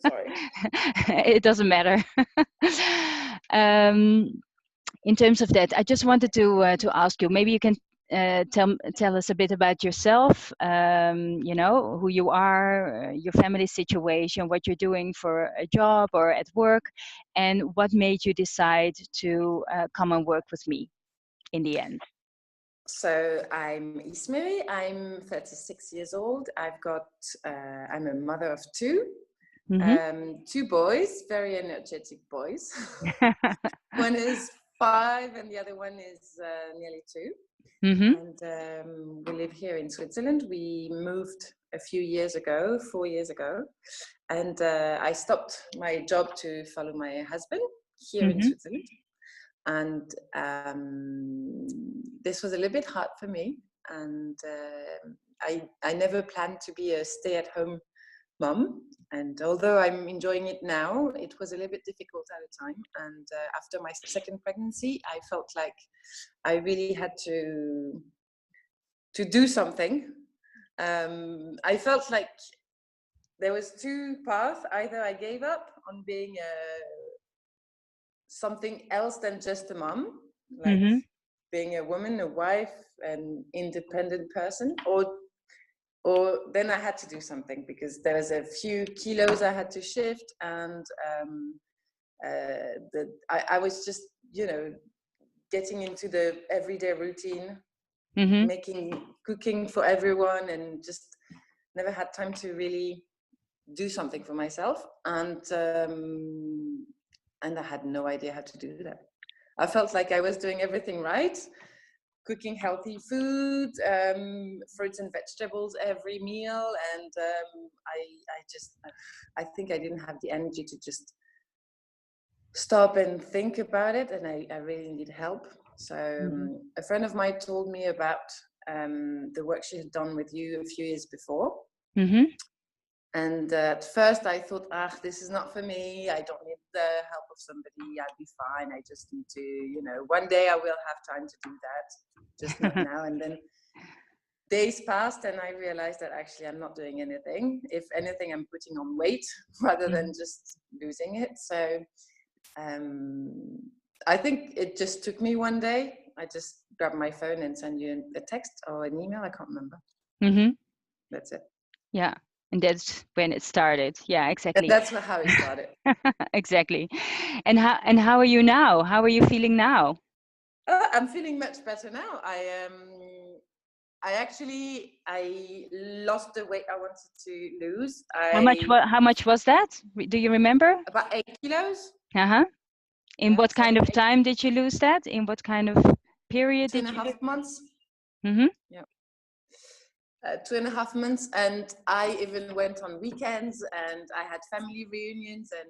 Sorry. It doesn't matter. um, in terms of that, I just wanted to ask you. Maybe you can tell us a bit about yourself. You know, who you are, your family situation, what you're doing for a job or at work, and what made you decide to come and work with me in the end. So I'm Ismerie. I'm 36 years old. I'm a mother of two. Two boys, very energetic boys. One is 5 and the other one is nearly 2. And we live here in Switzerland. We moved a few years ago, 4 years ago. And I stopped my job to follow my husband here in Switzerland. And this was a little bit hard for me. And I never planned to be a stay-at-home mom. And although I'm enjoying it now, it was a little bit difficult at the time. And after my second pregnancy, I felt like I really had to do something. I felt like there was 2 paths. Either I gave up on being something else than just a mom, like being a woman, a wife, an independent person, or then I had to do something because there was a few kilos I had to shift, and I was just, getting into the everyday routine, cooking for everyone, and just never had time to really do something for myself. And I had no idea how to do that. I felt like I was doing everything right. Cooking healthy food, fruits and vegetables every meal, and I think I didn't have the energy to just stop and think about it, and I really need help. So a friend of mine told me about the work she had done with you a few years before. And at first I thought, this is not for me. I don't need the help of somebody. I'll be fine. I just need to, one day I will have time to do that. Just not now. And then days passed and I realized that actually I'm not doing anything. If anything, I'm putting on weight rather than just losing it. So I think it just took me one day. I just grabbed my phone and sent you a text or an email. I can't remember. That's it. Yeah. And that's when it started. Yeah, exactly. And that's how it started. Exactly. And how are you now? How are you feeling now? I'm feeling much better now. I lost the weight I wanted to lose. How much was that? Do you remember? About 8 kilos. In what kind of time did you lose that? In what kind of period? 2.5 months. Yeah. 2.5 months, and I even went on weekends, and I had family reunions, and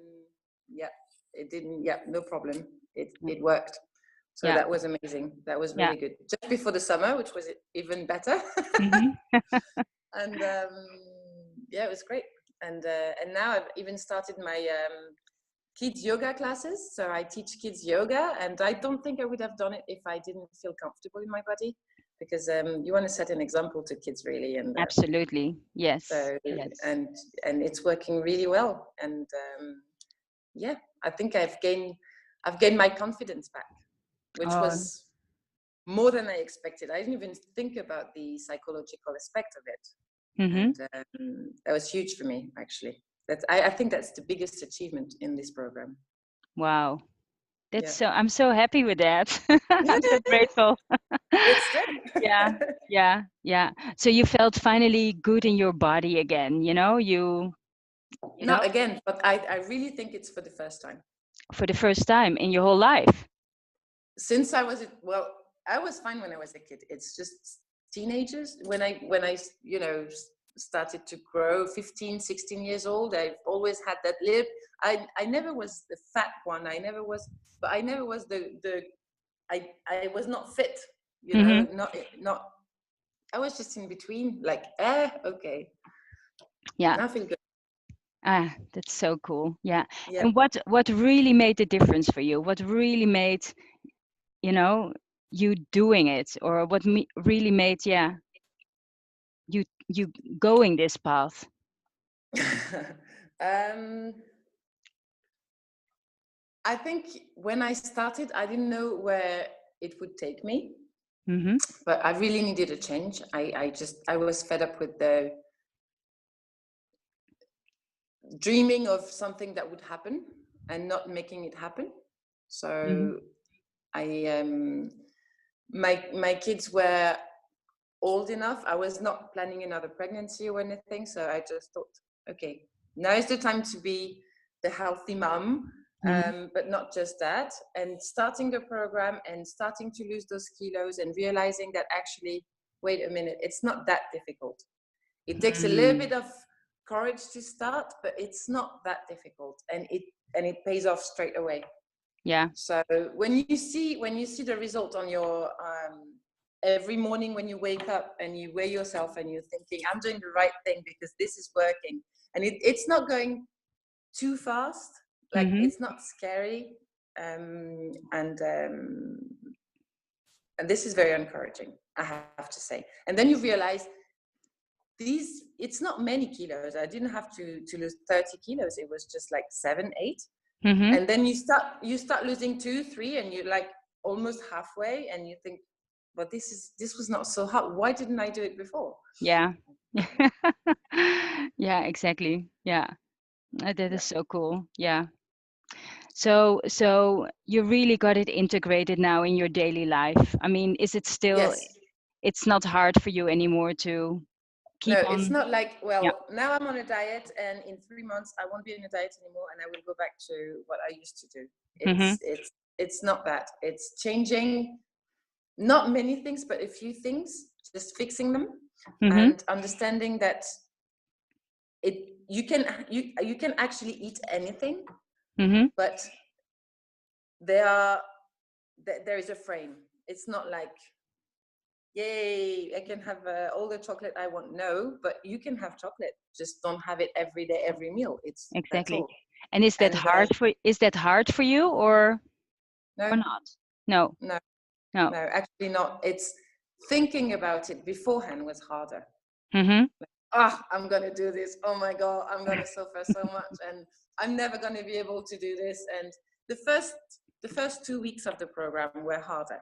no problem. It worked. So that was amazing. That was really good. Just before the summer, which was even better. And it was great. And now I've even started my kids yoga classes. So I teach kids yoga, and I don't think I would have done it if I didn't feel comfortable in my body. Because you want to set an example to kids, really, and absolutely, yes. So yes. and it's working really well, and I think I've gained my confidence back, which was more than I expected. I didn't even think about the psychological aspect of it, and that was huge for me, actually. I think that's the biggest achievement in this program. Wow. So I'm so happy with that. I'm so grateful. It's good. Yeah. So you felt finally good in your body again, Not again, but I really think it's for the first time. For the first time in your whole life? Since I was fine when I was a kid. It's just teenagers. When I started to grow, 15, 16 years old, I've always had that lip. I never was the fat one. I never was I was not fit, not I was just in between, like, okay. Yeah. Now I feel good. That's so cool. Yeah. And what really made the difference for you? What really made, you doing it, or what really made, you going this path? I think when I started, I didn't know where it would take me, but I really needed a change. I was fed up with the dreaming of something that would happen and not making it happen. So my kids were old enough. I was not planning another pregnancy or anything. So I just thought, okay, now is the time to be the healthy mom, but not just that. And starting the program and starting to lose those kilos and realizing that actually, wait a minute, it's not that difficult. It takes a little bit of courage to start, but it's not that difficult, and it pays off straight away. Yeah. So when you see the result on your every morning when you wake up and you weigh yourself and you're thinking, I'm doing the right thing because this is working, and it's not going too fast, like it's not scary, and this is very encouraging, I have to say. And then you realize it's not many kilos. I didn't have to lose 30 kilos. It was just like 7, 8. And then you start losing 2, 3, and you're like almost halfway, and you think, but this was not so hard. Why didn't I do it before? Yeah. Yeah, exactly. Yeah. That is so cool. Yeah. So you really got it integrated now in your daily life. I mean, is it still, Yes. it's not hard for you anymore to keep No, on? it's not like, well, Yeah. now I'm on a diet, and in 3 months I won't be on a diet anymore, and I will go back to what I used to do. It's not that. It's changing not many things, but a few things, just fixing them, and understanding that you can actually eat anything, but there is a frame. It's not like, yay, I can have all the chocolate I want. No, but you can have chocolate, just don't have it every day, every meal. That's Exactly. all. And is that hard for you, or No, not? No. no, No. no, actually not. It's thinking about it beforehand was harder. I'm gonna do this. Oh my God, I'm gonna suffer so much, and I'm never gonna be able to do this. And the first 2 weeks of the program were harder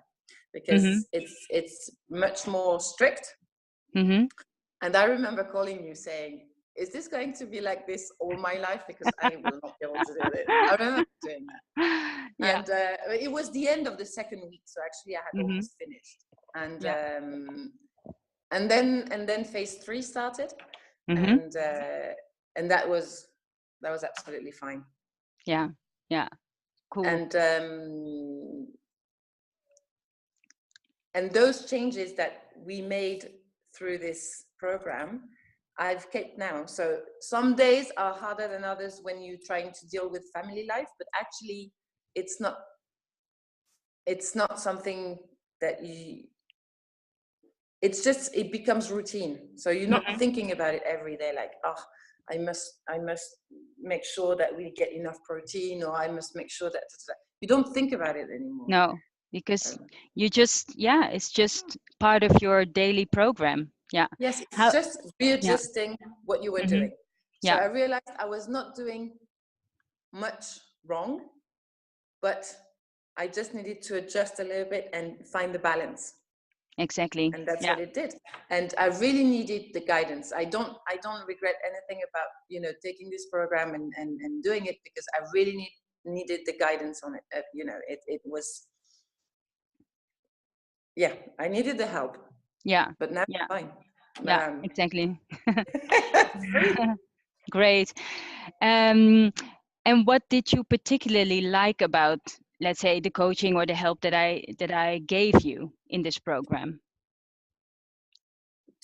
because it's much more strict. And I remember calling you saying, is this going to be like this all my life? Because I will not be able to do this. I remember doing that. Yeah. And it was the end of the second week, so actually I had almost finished. And and then phase 3 started, and that was absolutely fine. Yeah. Cool. And those changes that we made through this program, I've kept now. So some days are harder than others when you're trying to deal with family life, but actually it's not something that it becomes routine. So you're not thinking about it every day, like, oh, I must make sure that we get enough protein, or I must make sure that you don't think about it anymore. No, because you just, it's just part of your daily program. Yeah. Yes, it's just readjusting what you were doing. So I realized I was not doing much wrong, but I just needed to adjust a little bit and find the balance. Exactly. And that's what it did. And I really needed the guidance. I don't regret anything about, taking this program and doing it, because I really needed the guidance on it. It was, I needed the help. Yeah. But now it's fine. Exactly. Free. Great. And what did you particularly like about, let's say, the coaching or the help that I gave you in this program?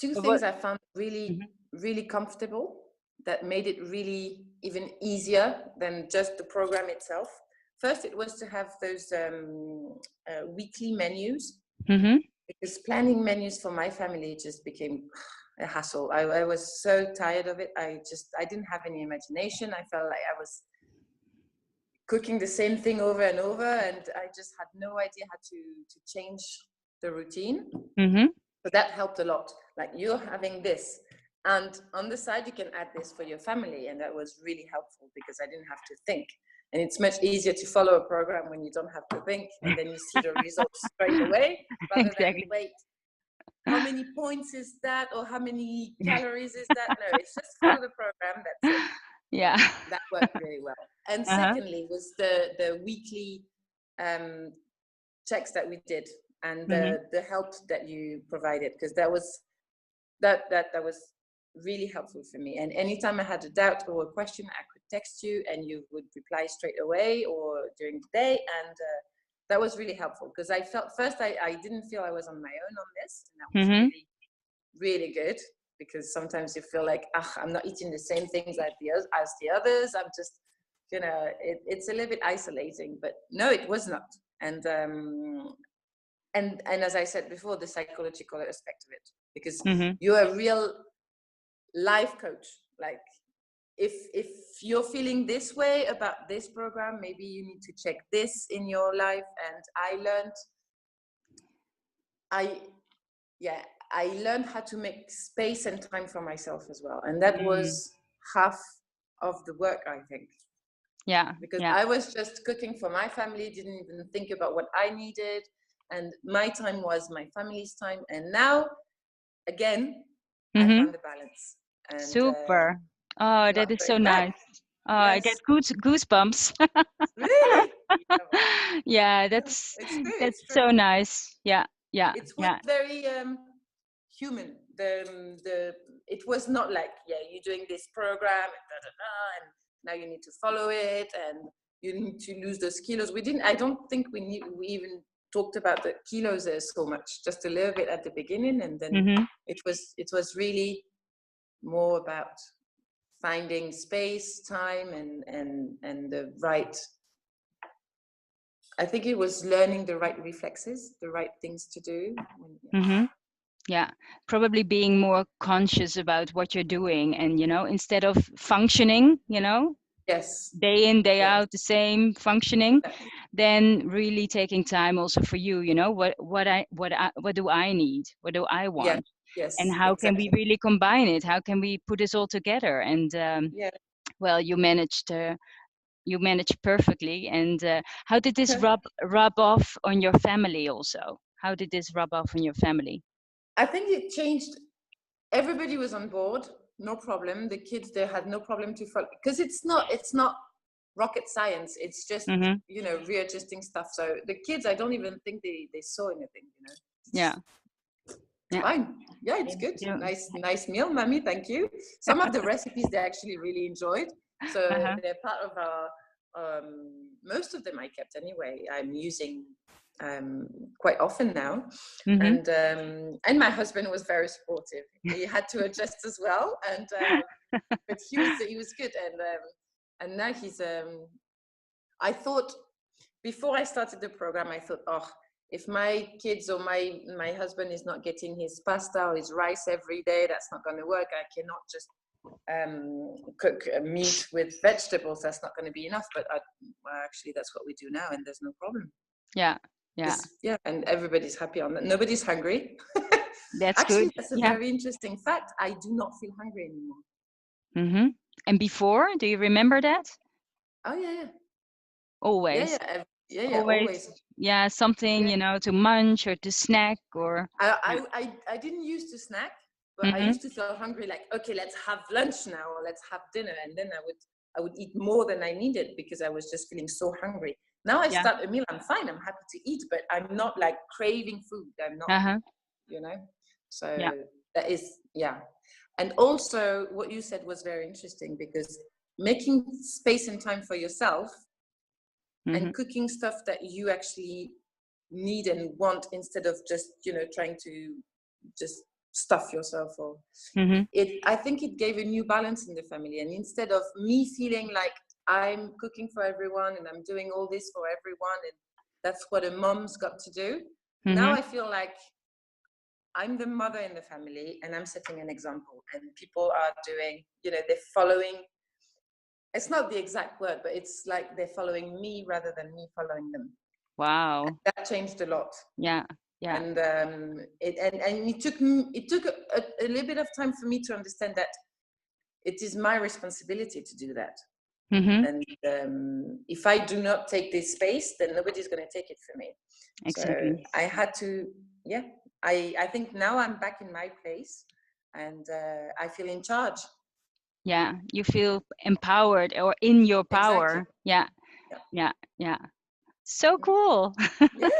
Two things I found really, really comfortable, that made it really even easier than just the program itself. First, it was to have those weekly menus, because planning menus for my family just became a hassle. I was so tired of it. I didn't have any imagination. I felt like I was cooking the same thing over and over, and I just had no idea how to change the routine. So that helped a lot. Like, you're having this, And on the side, you can add this for your family. And that was really helpful because I didn't have to think. And it's much easier to follow a program when you don't have to think, and then you see the results straight away, rather than Exactly. wait, how many points is that, or how many calories is that? No, it's just follow the program, that's it. Yeah. That worked really well. And Uh-huh. secondly was the weekly checks that we did, and Mm-hmm. the help that you provided, because that was really helpful for me. And anytime I had a doubt or a question, I could text you and you would reply straight away or during the day. And that was really helpful, because I felt first I didn't feel I was on my own on this, and that was Mm-hmm. really, really good, because sometimes you feel like, I'm not eating the same things as the others. I'm just, it's a little bit isolating, but no, it was not. And as I said before, the psychological aspect of it, because Mm-hmm. you're a real life coach. Like, if you're feeling this way about this program, maybe you need to check this in your life. And I learned how to make space and time for myself as well, and that Mm. was half of the work, I think. Yeah. Because Yeah. I was just cooking for my family, didn't even think about what I needed, and my time was my family's time. And now, again, I Mm-hmm. found the balance, and Super. Oh, now that I'm is going so back. nice. Oh, I get Yes, goosebumps. really. Yeah, well, Yeah, no, it's true. that's It's true. so nice. Yeah. Yeah. It was Yeah. very human. It was not like, yeah, you're doing this program and and now you need to follow it and you need to lose those kilos. I don't think we even talked about the kilos there so much, just a little bit at the beginning, and then Mm-hmm. it was really more about finding space, time, and the right. I think it was learning the right reflexes, the right things to do. Mm-hmm. Yeah, probably being more conscious about what you're doing, and instead of functioning, Yes, day in day yes, out the same functioning, yes, then really taking time also for you. What do I need, what do I yes, want, and yes, how can we exactly. really combine it, how can we put this all together. And Yeah. well, you managed perfectly. And how did this rub off on your family also? How did this rub off on your family? I think it changed. Everybody was on board, no problem. The kids, they had no problem to follow, because it's not rocket science. It's just, Mm-hmm. readjusting stuff. So the kids, I don't even think they saw anything. Yeah. It's Yeah. fine. Yeah, it's good. Yeah. Nice meal, mommy. Thank you. Some of the recipes they actually really enjoyed. So Uh-huh. they're part of our. Most of them I kept anyway. I'm using quite often now, Mm-hmm. and my husband was very supportive. He had to adjust as well, and but he was good, and now he's. I thought, before I started the program, I thought, oh, if my kids or my husband is not getting his pasta or his rice every day, that's not going to work. I cannot just cook meat with vegetables. That's not going to be enough. But well, actually, that's what we do now, and there's no problem. Yeah. Yeah. Yeah, and everybody's happy on that. Nobody's hungry. That's good. Actually, that's a Yeah. very interesting fact. I do not feel hungry anymore. Mm-hmm. And before, do you remember that? Oh yeah, Always. yeah, Always. always. Yeah, something, Yeah. to munch or to snack or. Yeah. I didn't used to snack, but I Mm-hmm. used to feel hungry. Like, okay, let's have lunch now, or let's have dinner, and then I would eat more than I needed because I was just feeling so hungry. Now I Yeah. start a meal, I'm fine, I'm happy to eat, but I'm not like craving food. I'm not, Uh-huh. you know. So Yeah. that is, yeah. And also, what you said was very interesting, because making space and time for yourself Mm-hmm. and cooking stuff that you actually need and want, instead of just trying to just stuff yourself, or Mm-hmm. I think it gave a new balance in the family. And instead of me feeling like I'm cooking for everyone and I'm doing all this for everyone and that's what a mom's got to do, now Mm-hmm. I feel like I'm the mother in the family and I'm setting an example, and people are doing, they're following. It's not the exact word, but it's like they're following me rather than me following them. Wow. That changed a lot. Yeah. Yeah. And it took a little bit of time for me to understand that it is my responsibility to do that. Mm-hmm. And if I do not take this space, then nobody's going to take it for me. Exactly. So I had to, I think now I'm back in my place, and I feel in charge. Yeah, you feel empowered or in your power. Exactly. Yeah. So cool. Yay.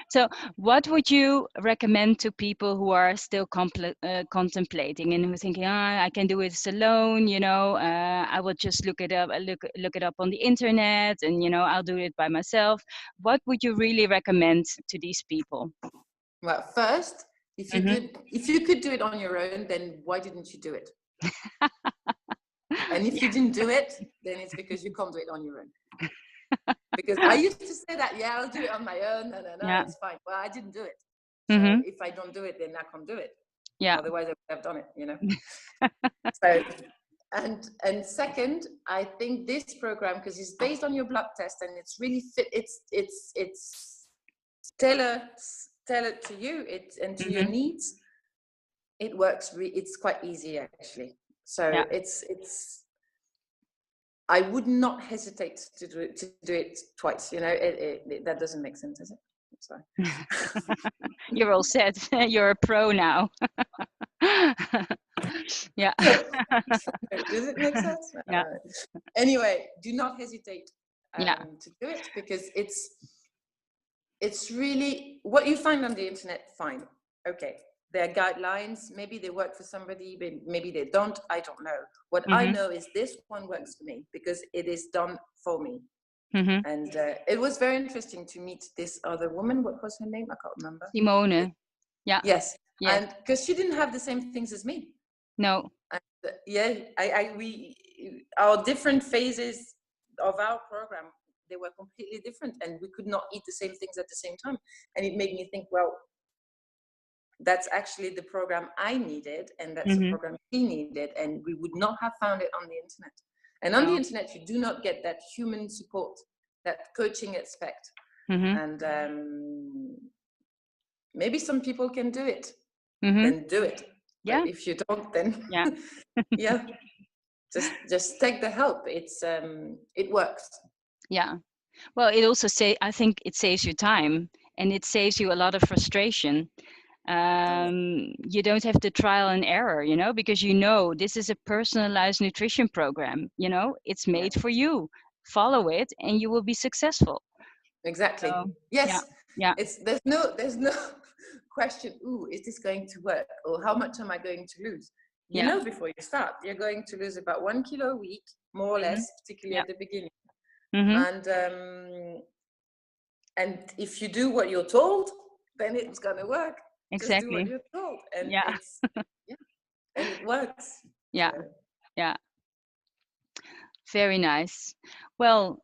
So what would you recommend to people who are still contemplating and who are thinking, I can do it alone, I will just look it up on the internet, and I'll do it by myself. What would you really recommend to these people? Well, first, if you could do it on your own, then why didn't you do it? And if you didn't do it, then it's because you can't do it on your own. Because I used to say that, I'll do it on my own. No, it's fine. Well, I didn't do it. So if I don't do it, then I can't do it. Yeah. Otherwise, I would have done it, So, and second, I think this program, because it's based on your blood test and it's really fit. It's tailored to you. And to your needs. It works. It's quite easy actually. So it's. I would not hesitate to do it twice. That doesn't make sense, does it? Sorry. You're all set. You're a pro now. Yeah. Does it make sense? Yeah. Anyway, do not hesitate to do it, because it's really what you find on the internet. Fine, okay. There are guidelines. Maybe they work for somebody, but maybe they don't. I don't know. What I know is this one works for me because it is done for me. And it was very interesting to meet this other woman. What was her name? I can't remember. Simone. Yeah. Yes. And because she didn't have the same things as me. No. And, our different phases of our program, they were completely different, and we could not eat the same things at the same time. And it made me think, well, that's actually the program I needed, and that's the program he needed, and we would not have found it on the internet. And on the internet, you do not get that human support, that coaching aspect. And maybe some people can do it, then do it. Yeah. But if you don't, then just take the help. It works. Yeah. Well, I think it saves you time, and it saves you a lot of frustration. You don't have to trial and error, because this is a personalized nutrition program. It's made for you. Follow it, and you will be successful. Exactly. So, yes. Yeah. There's no question. Ooh, is this going to work? Or how much am I going to lose? You know, before you start, you're going to lose about 1 kilo a week, more or less, particularly at the beginning. And if you do what you're told, then it's going to work. Exactly. Just do what you're told, and and it works. Yeah. Very nice. Well,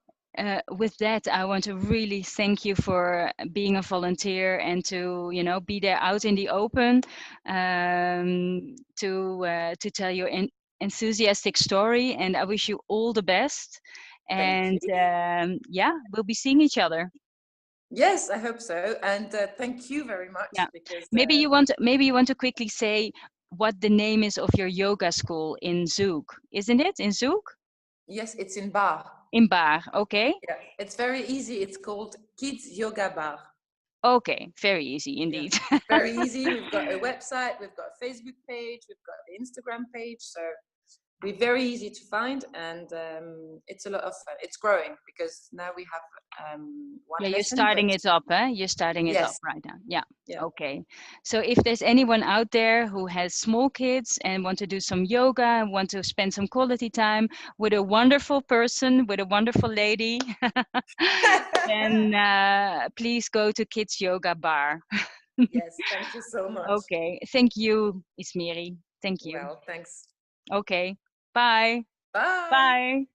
with that, I want to really thank you for being a volunteer and to be there out in the open, to tell your enthusiastic story. And I wish you all the best. And we'll be seeing each other. Yes, I hope so. And thank you very much. Yeah. Because maybe you want to quickly say what the name is of your yoga school in Zouk, isn't it? In Zouk? Yes, it's in Bar. In Bar, okay. Yeah, it's very easy. It's called Kids Yoga Bar. Okay, very easy indeed. Yeah, very easy. We've got a website, we've got a Facebook page, we've got the Instagram page. So we're very easy to find, and it's a lot of fun. It's growing because now we have one lesson. You're starting it up, eh? You're starting it up right now. Yeah. Okay. So if there's anyone out there who has small kids and want to do some yoga and want to spend some quality time with a wonderful person, with a wonderful lady, then please go to Kids Yoga Bar. Yes, thank you so much. Okay. Thank you, Ismerie. Thank you. Well, thanks. Okay. Bye. Bye. Bye.